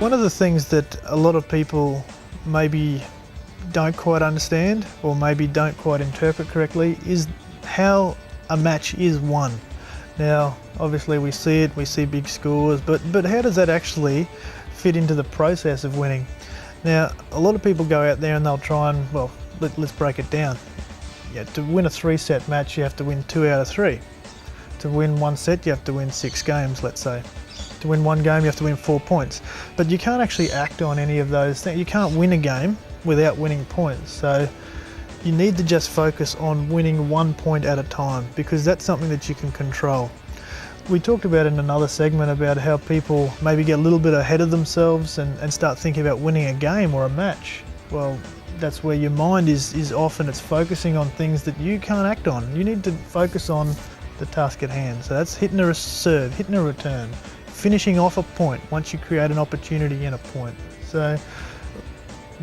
One of the things that a lot of people maybe don't quite understand or maybe don't quite interpret correctly is how a match is won. Now, obviously we see big scores, but how does that actually fit into the process of winning? Now, a lot of people go out there and they'll try and, well, let's break it down. Yeah, to win a 3-set match, you have to win 2 out of 3. To win 1 set, you have to win 6 games, let's say. To win 1 game, you have to win 4 points. But you can't actually act on any of those things. You can't win a game without winning points. So you need to just focus on winning 1 point at a time, because that's something that you can control. We talked about in another segment about how people maybe get a little bit ahead of themselves and start thinking about winning a game or a match. Well, that's where your mind is often. It's focusing on things that you can't act on. You need to focus on the task at hand. So that's hitting a serve, hitting a return, finishing off a point once you create an opportunity in a point. So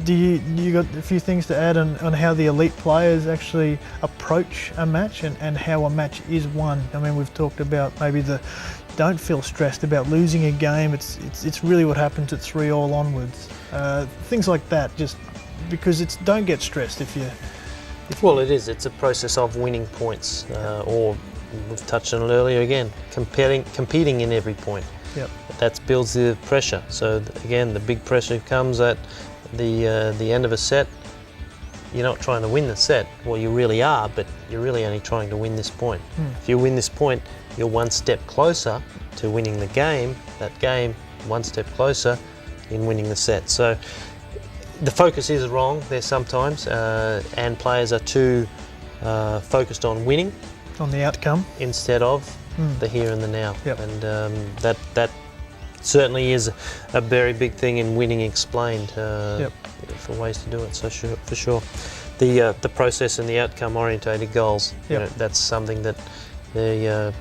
you got a few things to add on how the elite players actually approach a match and how a match is won? I mean, we've talked about maybe don't feel stressed about losing a game. It's really what happens at 3-all onwards. Things like that, just because don't get stressed Well, it is. It's a process of winning points, or we've touched on it earlier again, competing in every point. Yep. That builds the pressure. So again, the big pressure comes at the end of a set. You're not trying to win the set. Well, you really are, but you're really only trying to win this point. If you win this point, you're 1 step closer to winning the game. That game, 1 step closer in winning the set. So the focus is wrong there sometimes, and players are too focused on winning, on the outcome, instead of the here and the now. Yep. And that certainly is a very big thing in Winning Explained, for ways to do it. So for sure, the process and the outcome orientated goals. Yep. You know, that's something that the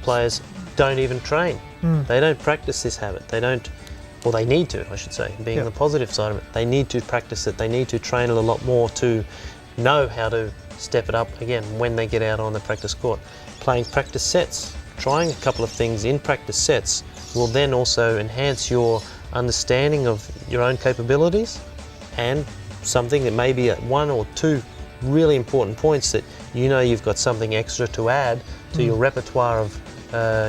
players don't even train. They don't practice this habit. They don't. Well, they need to, I should say, being on the positive side of it. They need to practice it. They need to train it a lot more to know how to step it up again when they get out on the practice court. Playing practice sets, trying a couple of things in practice sets will then also enhance your understanding of your own capabilities, and something that may be at 1 or 2 really important points that you know you've got something extra to add to your repertoire of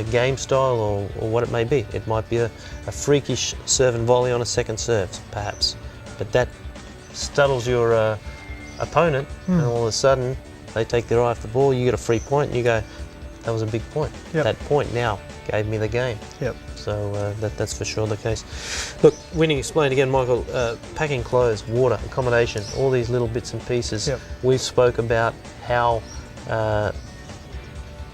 game style or what it may be. It might be a freakish serve and volley on a second serve, perhaps, but that startles your opponent, and all of a sudden they take their eye off the ball. You get a free point, and you go, "That was a big point. Yep. That point now gave me the game." Yep. So that's for sure the case. Look, Winning Explained again, Michael. Packing clothes, water, accommodation, all these little bits and pieces. Yep. We've spoke about how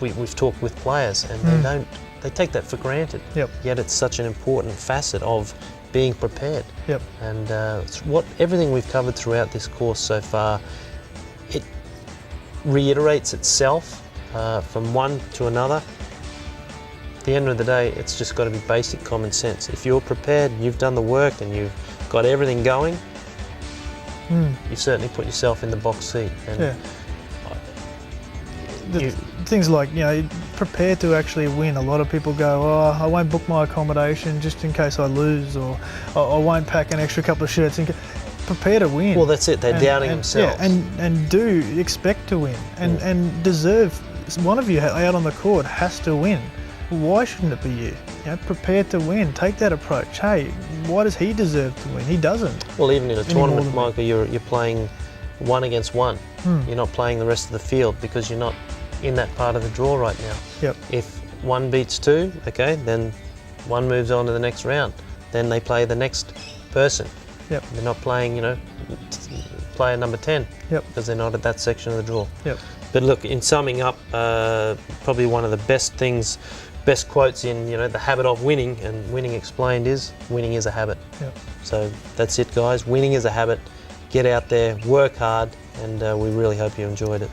we've talked with players, and they take that for granted. Yep. Yet it's such an important facet of being prepared. Yep. And everything we've covered throughout this course so far, it reiterates itself from one to another. At the end of the day, it's just got to be basic common sense. If you're prepared and you've done the work and you've got everything going, you certainly put yourself in the box seat. And things like, prepare to actually win. A lot of people go, "Oh, I won't book my accommodation just in case I lose," or "I won't pack an extra couple of shirts." Prepare to win. Well, that's it. They're doubting themselves. Yeah, and do expect to win and deserve. One of you out on the court has to win. Why shouldn't it be you? Prepare to win. Take that approach. Hey, why does he deserve to win? He doesn't. Well, even in a tournament, Michael, you're playing 1 against 1. You're not playing the rest of the field because you're not in that part of the draw right now. Yep. If 1 beats 2, okay, then 1 moves on to the next round. Then they play the next person. Yep. They're not playing, player number 10. Yep. Because they're not at that section of the draw. Yep. But look, in summing up, probably one of the best quotes in the habit of winning and Winning Explained is, winning is a habit. Yep. So that's it, guys. Winning is a habit. Get out there, work hard, and we really hope you enjoyed it.